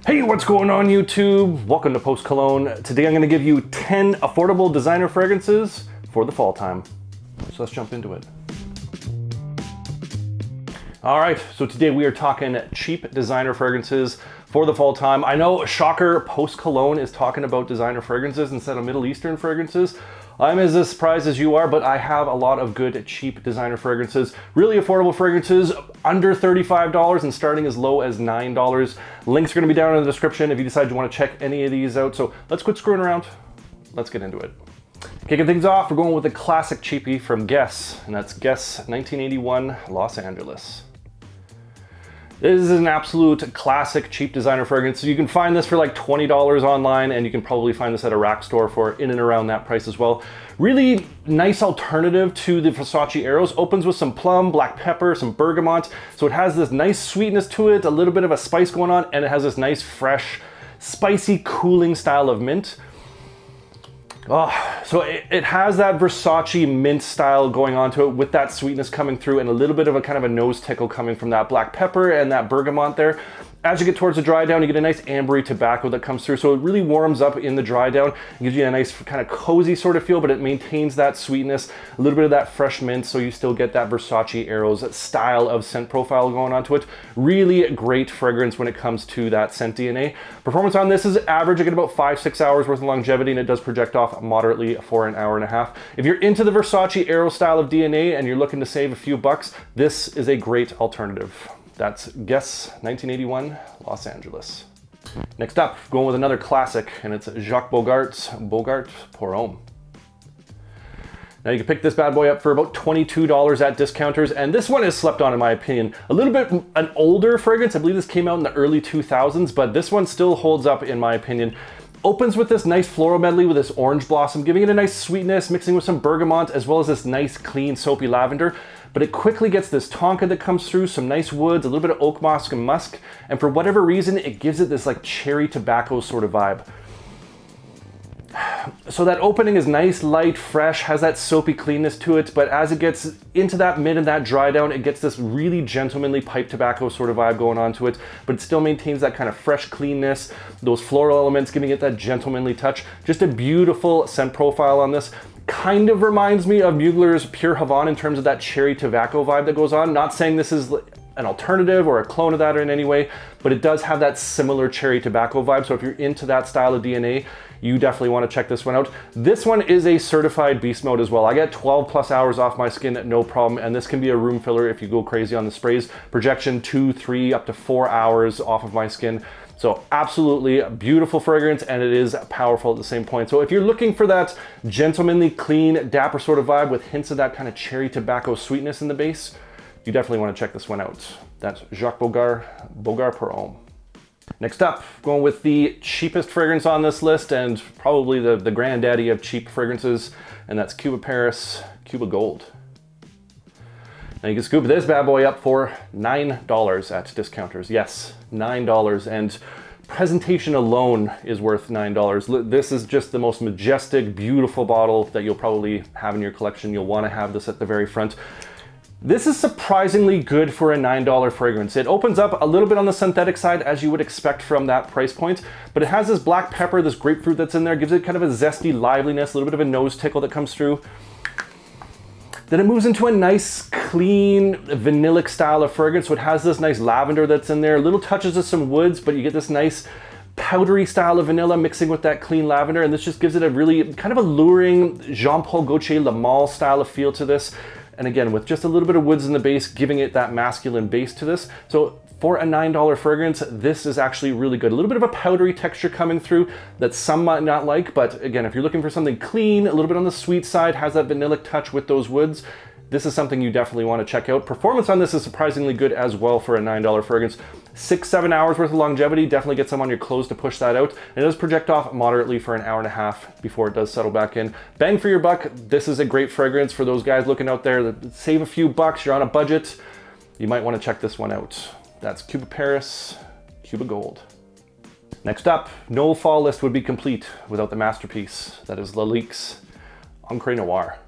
Hey, what's going on YouTube? Welcome to Post Cologne. Today I'm going to give you 10 affordable designer fragrances for the fall time. So let's jump into it. All right, so today we are talking cheap designer fragrances for the fall time. I know, shocker, Post Cologne is talking about designer fragrances instead of Middle Eastern fragrances. I'm as surprised as you are, but I have a lot of good cheap designer fragrances, really affordable fragrances, under $35 and starting as low as $9. Links are gonna be down in the description if you decide you wanna check any of these out. So let's quit screwing around. Let's get into it. Kicking things off, we're going with a classic cheapie from Guess, and that's Guess 1981 Los Angeles. This is an absolute classic cheap designer fragrance. So you can find this for like $20 online, and you can probably find this at a rack store for in and around that price as well. Really nice alternative to the Versace Eros. Opens with some plum, black pepper, some bergamot. So it has this nice sweetness to it, a little bit of a spice going on, and it has this nice, fresh, spicy, cooling style of mint. Oh, so it has that Versace mint style going on to it with that sweetness coming through and a little bit of a kind of a nose tickle coming from that black pepper and that bergamot there. As you get towards the dry down, you get a nice ambery tobacco that comes through. So it really warms up in the dry down. It gives you a nice kind of cozy sort of feel, but it maintains that sweetness, a little bit of that fresh mint, so you still get that Versace Eros style of scent profile going on to it. Really great fragrance when it comes to that scent DNA. Performance on this is average. You get about 5-6 hours worth of longevity, and it does project off moderately for an hour and a half. If you're into the Versace Eros style of DNA and you're looking to save a few bucks, this is a great alternative. That's Guess 1981 Los Angeles. Next up, going with another classic, and it's Jacques Bogart's Bogart Parfum. Now you can pick this bad boy up for about $22 at discounters, and this one is slept on in my opinion. A little bit an older fragrance. I believe this came out in the early 2000s, but this one still holds up in my opinion. Opens with this nice floral medley with this orange blossom, giving it a nice sweetness, mixing with some bergamot, as well as this nice, clean, soapy lavender. But it quickly gets this tonka that comes through, some nice woods, a little bit of oak moss and musk, and for whatever reason, it gives it this like cherry tobacco sort of vibe. So that opening is nice, light, fresh, has that soapy cleanness to it, but as it gets into that mid and that dry down, it gets this really gentlemanly pipe tobacco sort of vibe going on to it, but it still maintains that kind of fresh cleanness, those floral elements giving it that gentlemanly touch. Just a beautiful scent profile on this. Kind of reminds me of Mugler's Pure Havana in terms of that cherry tobacco vibe that goes on. Not saying this is an alternative or a clone of that in any way, but it does have that similar cherry tobacco vibe. So if you're into that style of DNA, you definitely want to check this one out. This one is a certified beast mode as well. I get 12 plus hours off my skin, no problem. And this can be a room filler if you go crazy on the sprays. Projection 2, 3, up to 4 hours off of my skin. So absolutely beautiful fragrance, and it is powerful at the same point. So if you're looking for that gentlemanly, clean, dapper sort of vibe with hints of that kind of cherry tobacco sweetness in the base, you definitely want to check this one out. That's Jacques Bogart Parfum. Next up, going with the cheapest fragrance on this list, and probably the granddaddy of cheap fragrances, and that's Cuba Paris, Cuba Gold. Now you can scoop this bad boy up for $9 at discounters. Yes, $9, and presentation alone is worth $9. This is just the most majestic, beautiful bottle that you'll probably have in your collection. You'll want to have this at the very front. This is surprisingly good for a $9 fragrance. It opens up a little bit on the synthetic side, as you would expect from that price point, but it has this black pepper, this grapefruit that's in there, gives it kind of a zesty liveliness, a little bit of a nose tickle that comes through. Then it moves into a nice, clean, vanillic style of fragrance. So it has this nice lavender that's in there, little touches of some woods, but you get this nice powdery style of vanilla mixing with that clean lavender. And this just gives it a really kind of alluring Jean-Paul Gaultier Le Male style of feel to this. And again, with just a little bit of woods in the base, giving it that masculine base to this. So for a $9 fragrance, this is actually really good. A little bit of a powdery texture coming through that some might not like, but again, if you're looking for something clean, a little bit on the sweet side, has that vanillic touch with those woods, this is something you definitely want to check out. Performance on this is surprisingly good as well for a $9 fragrance. 6-7 hours worth of longevity, definitely get some on your clothes to push that out. And it does project off moderately for an hour and a half before it does settle back in. Bang for your buck, this is a great fragrance for those guys looking out there that save a few bucks, you're on a budget, you might want to check this one out. That's Cuba Paris, Cuba Gold. Next up, no fall list would be complete without the masterpiece. That is Lalique's Encre Noire.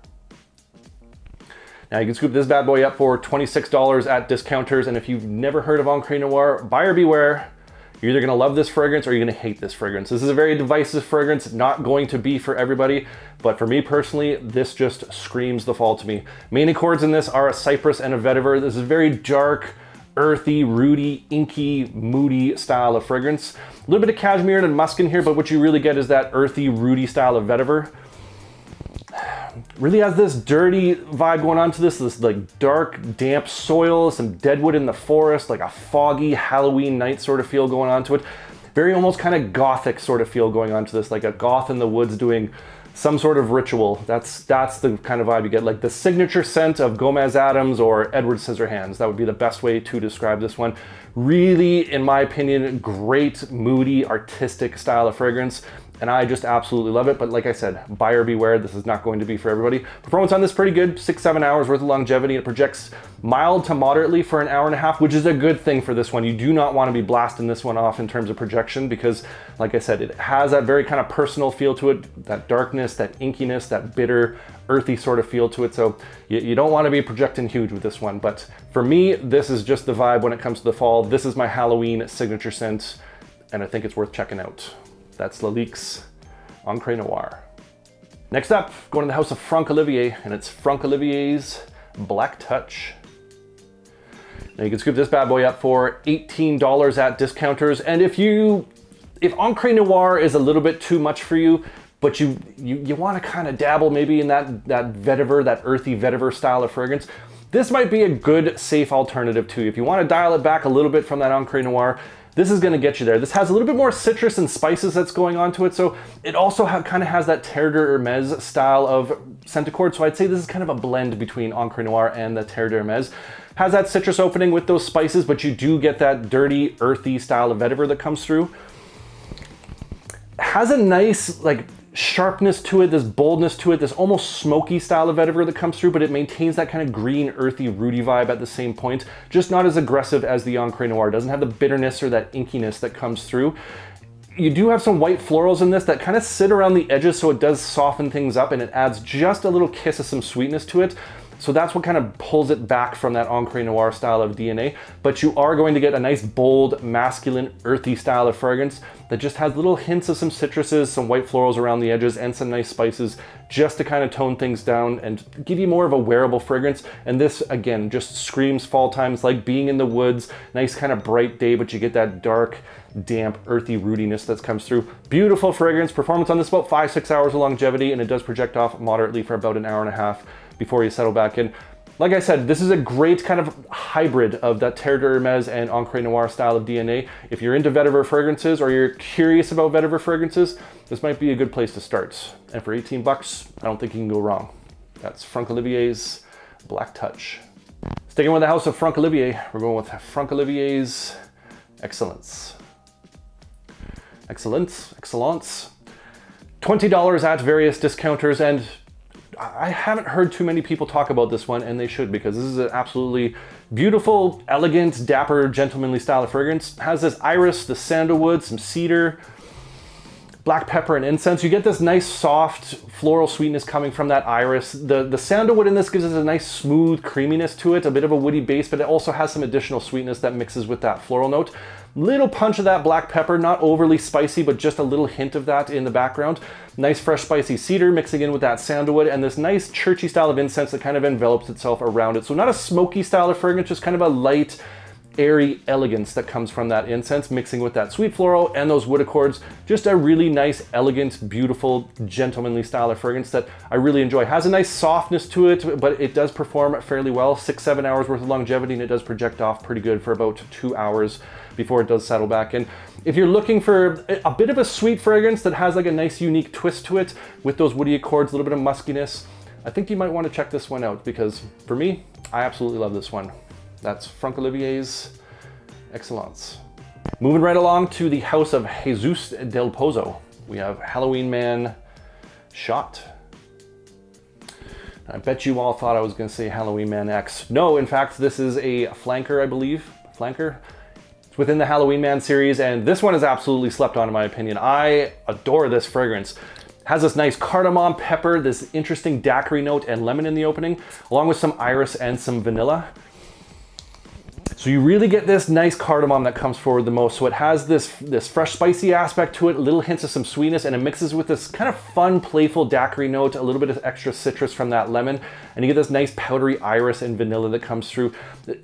Now you can scoop this bad boy up for $26 at discounters, and if you've never heard of Encre Noire, buyer beware. You're either gonna love this fragrance or you're gonna hate this fragrance. This is a very divisive fragrance, not going to be for everybody, but for me personally, this just screams the fall to me. Main accords in this are a cypress and a vetiver. This is very dark, earthy, rooty, inky, moody style of fragrance. A little bit of cashmere and musk in here, but what you really get is that earthy, rooty style of vetiver. Really has this dirty vibe going on to this like dark, damp soil, some deadwood in the forest, like a foggy Halloween night sort of feel going on to it. Very almost kind of gothic sort of feel going on to this, like a goth in the woods doing some sort of ritual. That's the kind of vibe you get, like the signature scent of Gomez Adams or Edward Scissorhands. That would be the best way to describe this one. Really, in my opinion, great, moody, artistic style of fragrance. And I just absolutely love it. But like I said, buyer beware, this is not going to be for everybody. Performance on this pretty good, 6-7 hours worth of longevity. It projects mild to moderately for an hour and a half, which is a good thing for this one. You do not want to be blasting this one off in terms of projection because, like I said, it has that very kind of personal feel to it, that darkness, that inkiness, that bitter, earthy sort of feel to it. So you don't want to be projecting huge with this one. But for me, this is just the vibe when it comes to the fall. This is my Halloween signature scent, and I think it's worth checking out. That's Lalique's Encre Noir. Next up, going to the house of Franck Olivier, and it's Franck Olivier's Black Touch. Now you can scoop this bad boy up for $18 at discounters, and if Encre Noir is a little bit too much for you, but you want to kind of dabble maybe in that vetiver, that earthy vetiver style of fragrance, this might be a good, safe alternative to you. If you want to dial it back a little bit from that Encre Noir, this is going to get you there. This has a little bit more citrus and spices that's going on to it, so it also kind of has that Terre d'Hermès style of scent accord. So I'd say this is kind of a blend between Encre Noir and the Terre d'Hermès. Has that citrus opening with those spices, but you do get that dirty, earthy style of vetiver that comes through. Has a nice like sharpness to it, this boldness to it, this almost smoky style of vetiver that comes through, but it maintains that kind of green, earthy, rooty vibe at the same point. Just not as aggressive as the Encre Noir. It doesn't have the bitterness or that inkiness that comes through. You do have some white florals in this that kind of sit around the edges, so it does soften things up and it adds just a little kiss of some sweetness to it. So that's what kind of pulls it back from that Encre Noir style of DNA. But you are going to get a nice, bold, masculine, earthy style of fragrance that just has little hints of some citruses, some white florals around the edges, and some nice spices just to kind of tone things down and give you more of a wearable fragrance. And this, again, just screams fall time. It's like being in the woods, nice kind of bright day, but you get that dark, damp, earthy rootiness that comes through. Beautiful fragrance. Performance on this about 5-6 hours of longevity, and it does project off moderately for about an hour and a half before you settle back in. Like I said, this is a great kind of hybrid of that Terre d'Hermès and Encre Noir style of DNA. If you're into vetiver fragrances or you're curious about vetiver fragrances, this might be a good place to start. And for 18 bucks, I don't think you can go wrong. That's Franck Olivier's Black Touch. Sticking with the house of Franck Olivier, we're going with Franck Olivier's Excellence. Excellence. $20 at various discounters, and I haven't heard too many people talk about this one, and they should, because this is an absolutely beautiful, elegant, dapper, gentlemanly style of fragrance. It has this iris, the sandalwood, some cedar, black pepper, and incense. You get this nice, soft, floral sweetness coming from that iris. The sandalwood in this gives us a nice, smooth creaminess to it, a bit of a woody base, but it also has some additional sweetness that mixes with that floral note. Little punch of that black pepper, not overly spicy, but just a little hint of that in the background. Nice fresh spicy cedar mixing in with that sandalwood, and this nice churchy style of incense that kind of envelops itself around it. So not a smoky style of fragrance, just kind of a light, airy elegance that comes from that incense mixing with that sweet floral and those wood accords. Just a really nice, elegant, beautiful, gentlemanly style of fragrance that I really enjoy. Has a nice softness to it, but it does perform fairly well. 6-7 hours worth of longevity, and it does project off pretty good for about 2 hours before it does settle back in. If you're looking for a bit of a sweet fragrance that has like a nice unique twist to it with those woody accords, a little bit of muskiness, I think you might want to check this one out, because for me, I absolutely love this one. That's Franck Olivier's Excellence. Moving right along to the house of Jesus del Pozo. We have Halloween Man Shot. I bet you all thought I was going to say Halloween Man X. No, in fact, this is a flanker, I believe. Flanker? It's within the Halloween Man series, and this one is absolutely slept on in my opinion. I adore this fragrance. Has this nice cardamom pepper, this interesting daiquiri note, and lemon in the opening, along with some iris and some vanilla. So you really get this nice cardamom that comes forward the most. So it has this fresh spicy aspect to it, little hints of some sweetness, and it mixes with this kind of fun, playful daiquiri note, a little bit of extra citrus from that lemon, and you get this nice powdery iris and vanilla that comes through.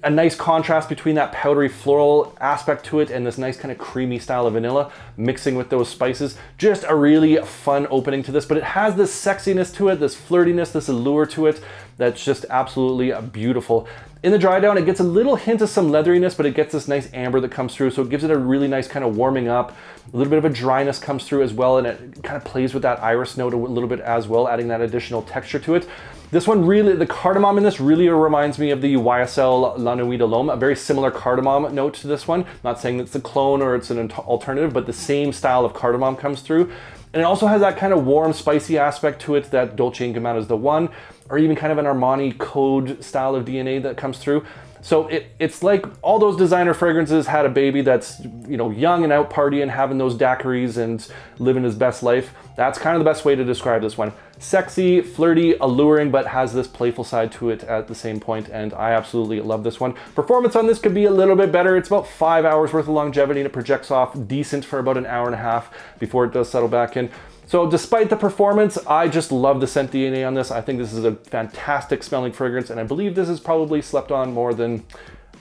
A nice contrast between that powdery floral aspect to it and this nice kind of creamy style of vanilla mixing with those spices. Just a really fun opening to this, but it has this sexiness to it, this flirtiness, this allure to it that's just absolutely beautiful. In the dry down, it gets a little hint of some leatheriness, but it gets this nice amber that comes through, so it gives it a really nice kind of warming up. A little bit of a dryness comes through as well, and it kind of plays with that iris note a little bit as well, adding that additional texture to it. This one really, the cardamom in this really reminds me of the YSL La Nuit de l'Homme, a very similar cardamom note to this one. Not saying it's a clone or it's an alternative, but the same style of cardamom comes through. And it also has that kind of warm, spicy aspect to it that Dolce & Gabbana is the one, or even kind of an Armani Code style of DNA that comes through. So it's like all those designer fragrances had a baby that's, you know, young and out partying, having those daiquiris and living his best life. That's kind of the best way to describe this one. Sexy, flirty, alluring, but has this playful side to it at the same point, and I absolutely love this one. Performance on this could be a little bit better. It's about 5 hours worth of longevity, and it projects off decent for about an hour and a half before it does settle back in. So despite the performance, I just love the scent DNA on this. I think this is a fantastic smelling fragrance, and I believe this is probably slept on more than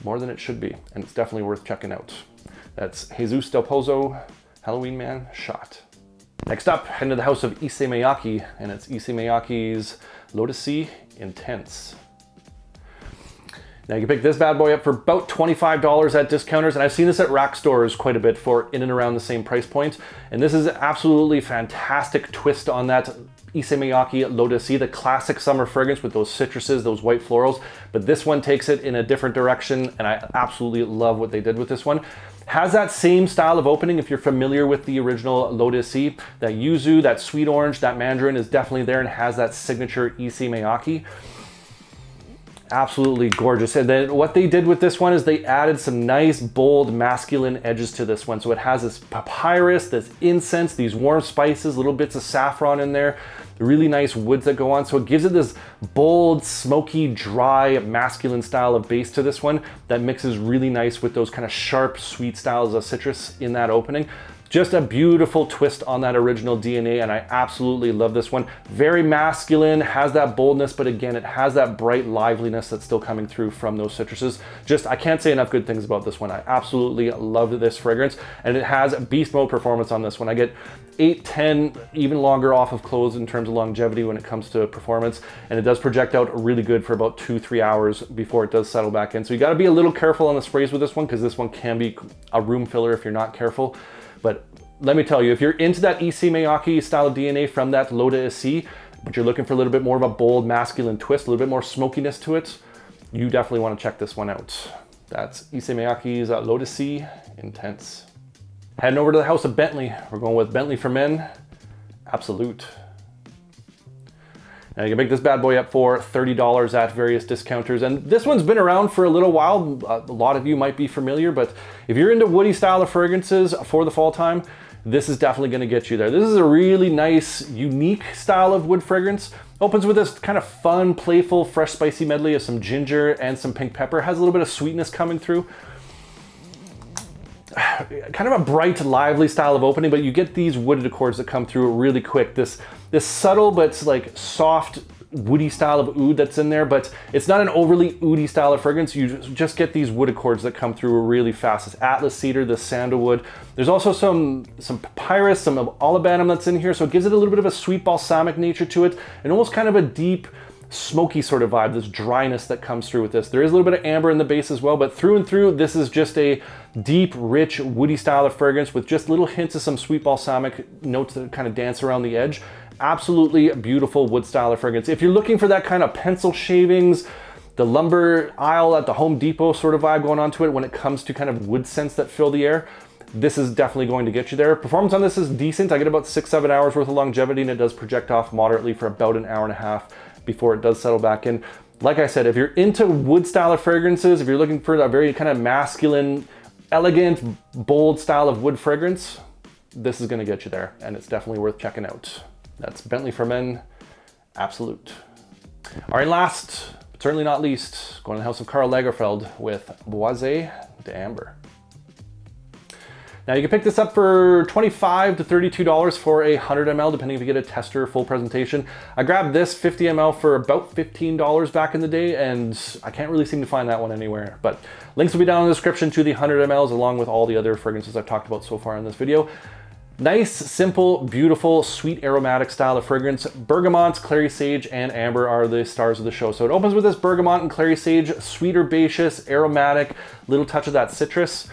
it should be, and it's definitely worth checking out. That's Jesus Del Pozo Halloween Man Shot. Next up, head into the house of Issey Miyake, and it's Issey Miyake's Lotusy Intense. Now you can pick this bad boy up for about $25 at discounters, and I've seen this at rack stores quite a bit for in and around the same price point. And this is absolutely fantastic twist on that Issey Miyake Lotusy, the classic summer fragrance with those citruses, those white florals. But this one takes it in a different direction, and I absolutely love what they did with this one. Has that same style of opening if you're familiar with the original Lotusy. That yuzu, that sweet orange, that mandarin is definitely there and has that signature Issey Miyake. Absolutely gorgeous. And then what they did with this one is they added some nice, bold, masculine edges to this one. So it has this papyrus, this incense, these warm spices, little bits of saffron in there, really nice woods that go on. So it gives it this bold, smoky, dry, masculine style of base to this one that mixes really nice with those kind of sharp, sweet styles of citrus in that opening. Just a beautiful twist on that original DNA, and I absolutely love this one. Very masculine, has that boldness, but again, it has that bright liveliness that's still coming through from those citruses. Just, I can't say enough good things about this one. I absolutely love this fragrance, and it has beast mode performance on this one. I get 8, 10, even longer off of clothes in terms of longevity when it comes to performance, and it does project out really good for about 2-3 hours before it does settle back in. So you gotta be a little careful on the sprays with this one, because this one can be a room filler if you're not careful. But let me tell you, if you're into that Issey Miyake style of DNA from that Lotusy, but you're looking for a little bit more of a bold masculine twist, a little bit more smokiness to it, you definitely want to check this one out. That's Issey Miyake's Lotusy Intense. Heading over to the house of Bentley. We're going with Bentley for Men, Absolute. Now you can pick this bad boy up for $30 at various discounters. And this one's been around for a little while. A lot of you might be familiar, but if you're into woody style of fragrances for the fall time, this is definitely gonna get you there. This is a really nice, unique style of wood fragrance. Opens with this kind of fun, playful, fresh, spicy medley of some ginger and some pink pepper. Has a little bit of sweetness coming through. Kind of a bright, lively style of opening, but you get these wooded accords that come through really quick. This subtle but like soft, woody style of oud that's in there, but it's not an overly oudy style of fragrance. You just get these wood accords that come through really fast. This Atlas cedar, the sandalwood. There's also some papyrus, some olibanum that's in here, so it gives it a little bit of a sweet balsamic nature to it, and almost kind of a deep, smoky sort of vibe, this dryness that comes through with this. There is a little bit of amber in the base as well, but through and through, this is just a deep, rich, woody style of fragrance with just little hints of some sweet balsamic notes that kind of dance around the edge. Absolutely beautiful wood style of fragrance. If you're looking for that kind of pencil shavings, the lumber aisle at the Home Depot sort of vibe going on to it when it comes to kind of wood scents that fill the air, this is definitely going to get you there. Performance on this is decent. I get about 6-7 hours worth of longevity, and it does project off moderately for about an hour and a half before it does settle back in. Like I said, if you're into wood style of fragrances, if you're looking for a very kind of masculine, elegant, bold style of wood fragrance, this is gonna get you there, and it's definitely worth checking out. That's Bentley for Men, Absolute. All right, last certainly not least, going to the house of Karl Lagerfeld with Boise d'Amber. Now you can pick this up for $25 to $32 for a 100 ml, depending if you get a tester full presentation. I grabbed this 50 ml for about $15 back in the day, and I can't really seem to find that one anywhere. But links will be down in the description to the 100 mls along with all the other fragrances I've talked about so far in this video. Nice, simple, beautiful, sweet aromatic style of fragrance. Bergamot, clary sage, and amber are the stars of the show. So it opens with this bergamot and clary sage, sweet herbaceous, aromatic, little touch of that citrus.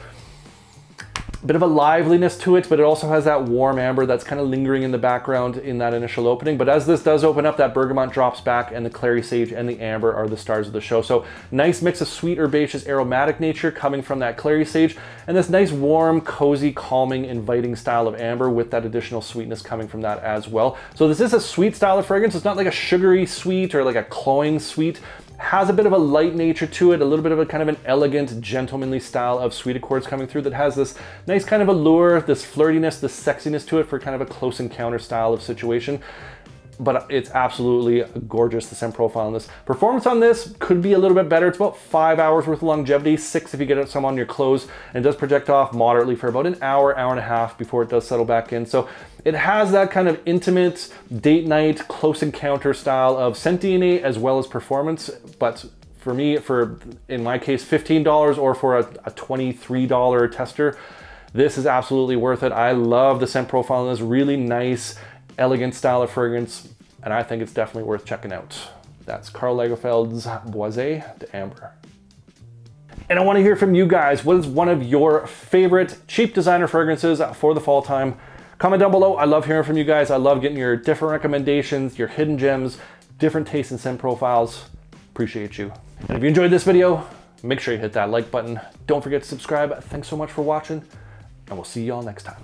Bit of a liveliness to it, but it also has that warm amber that's kind of lingering in the background in that initial opening. But as this does open up, that bergamot drops back and the clary sage and the amber are the stars of the show. So nice mix of sweet herbaceous aromatic nature coming from that clary sage, and this nice warm, cozy, calming, inviting style of amber with that additional sweetness coming from that as well. So this is a sweet style of fragrance. It's not like a sugary sweet or like a cloying sweet. Has a bit of a light nature to it, a little bit of a kind of an elegant, gentlemanly style of sweet accords coming through that has this nice kind of allure, this flirtiness, this sexiness to it for kind of a close encounter style of situation. But it's absolutely gorgeous, the scent profile on this. Performance on this could be a little bit better. It's about 5 hours worth of longevity, 6 if you get some on your clothes, and it does project off moderately for about an hour, hour and a half before it does settle back in. So it has that kind of intimate, date night, close encounter style of scent DNA as well as performance. But for me, in my case, $15 or for a $23 tester, this is absolutely worth it. I love the scent profile on this, really nice, elegant style of fragrance, and I think it's definitely worth checking out. That's Karl Lagerfeld's Boise d'Amber. And I want to hear from you guys. What is one of your favorite cheap designer fragrances for the fall time? Comment down below. I love hearing from you guys. I love getting your different recommendations, your hidden gems, different tastes and scent profiles. Appreciate you. And if you enjoyed this video, make sure you hit that like button. Don't forget to subscribe. Thanks so much for watching, and we'll see y'all next time.